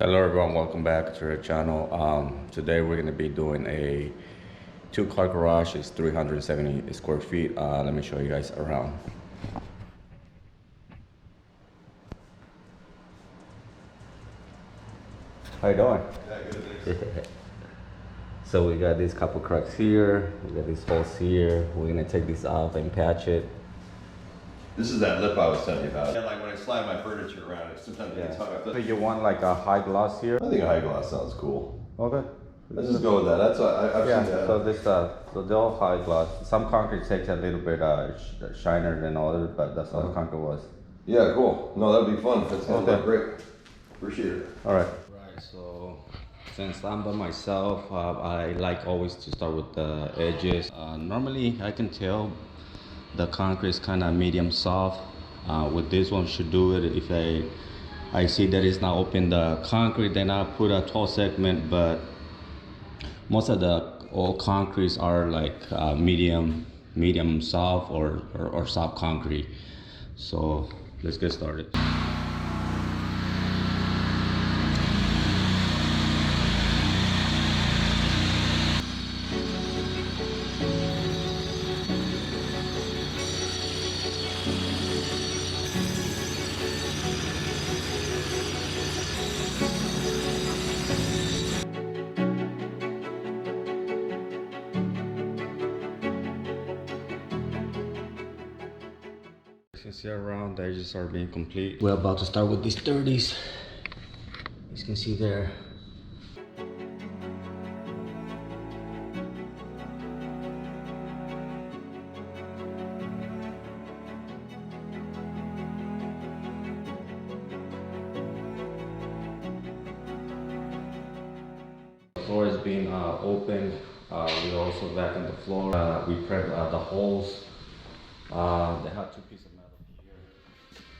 Hello everyone, welcome back to our channel. Today we're going to be doing a two-car garage. It's 370 square feet. Let me show you guys around. How you doing? Yeah, good. So we got these couple cracks here, we got these holes here. We're going to take these off and patch it. This is that lip I was telling you about. Yeah, like when I slide my furniture around, sometimes it gets hung up. So you want like a high gloss here? I think a high gloss sounds cool. Okay. Let's just go with that. That's what I've seen that. So this, so they're all high gloss. Some concrete takes a little bit shiner than others, but that's how the concrete was. Yeah, cool. No, that'd be fun. That sounds Okay. great. Appreciate it. All right. Right. So since I'm by myself, I like always to start with the edges. Normally, I can tell the concrete is kind of medium soft. With this one, should do it. If I see that it's not open the concrete, then I put a 12 segment. But most of the old concretes are like medium soft or soft concrete. So let's get started. You can see around the edges are being complete. We're about to start with these 30s. As you can see there. The floor is being opened. We also vacuumed the floor. We prepped the holes. They have two pieces of metal here.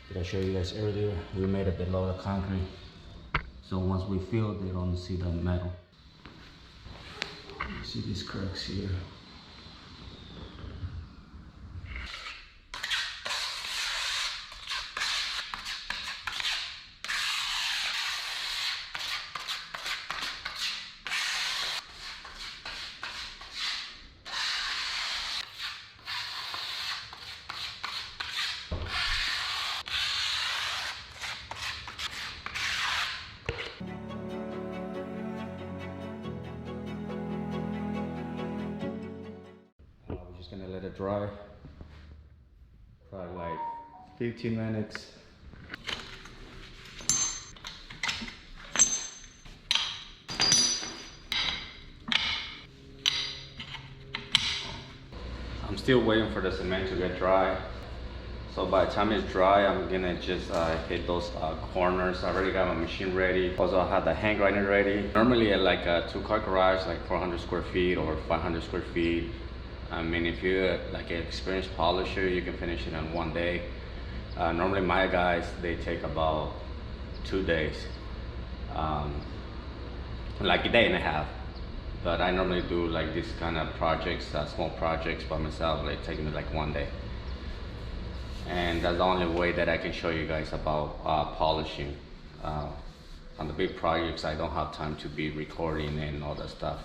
Did I show you guys earlier? We made it below the concrete. So once we fill, they don't see the metal. You see these cracks here. We're just gonna let it dry. Probably like 15 minutes. I'm still waiting for the cement to get dry. So by the time it's dry, I'm gonna just hit those corners. I already got my machine ready. Also, I have the hand grinder ready. Normally at like a two-car garage, like 400 square feet or 500 square feet. I mean, if you're like an experienced polisher, you can finish it in one day. Normally my guys, they take about 2 days. Like a day and a half. But I normally do like this kind of projects, small projects by myself, like taking me like 1 day. And that's the only way that I can show you guys about polishing. On the big projects, I don't have time to be recording and all that stuff.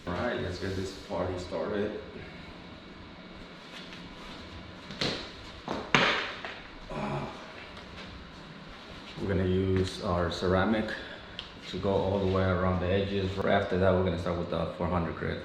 Alright, let's get this party started. We're gonna use our ceramic to go all the way around the edges. After that, we're gonna start with the 400 grit.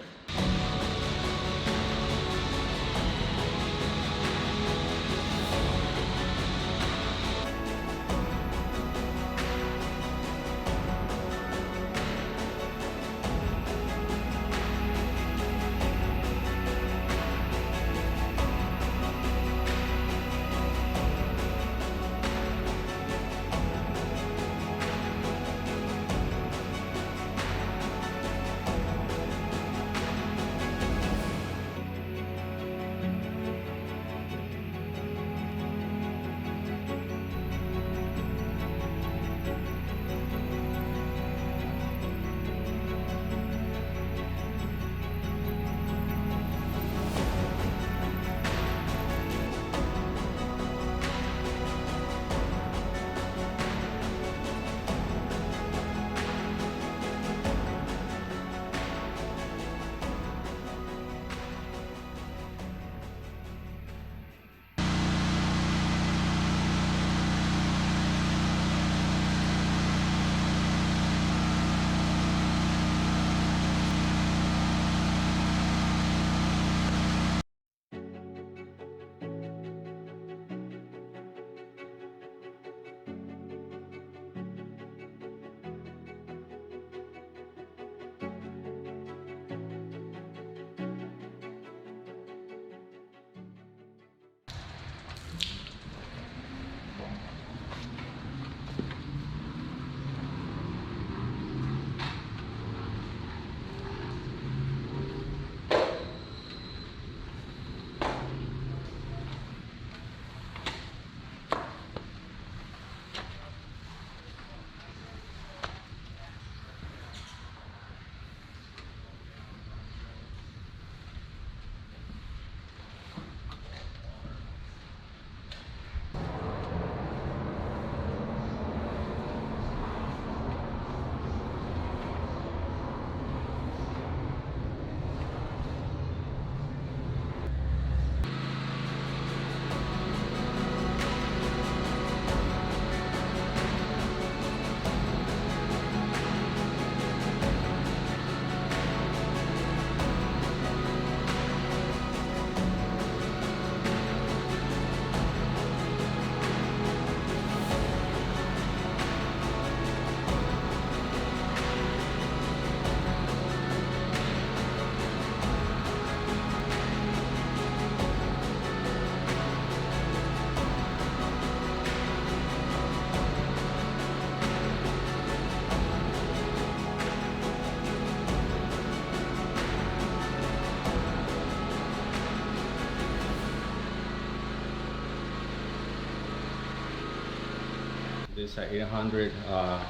This is 800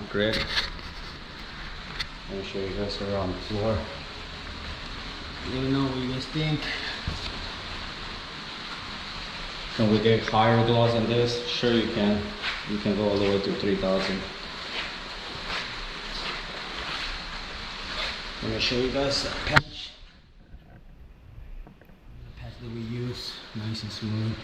grit. Let me show you guys around the floor. Let me know what you guys think. Can we get higher gloss than this? Sure you can. You can go all the way to 3,000. Let me show you guys the patch. The patch that we use, nice and smooth.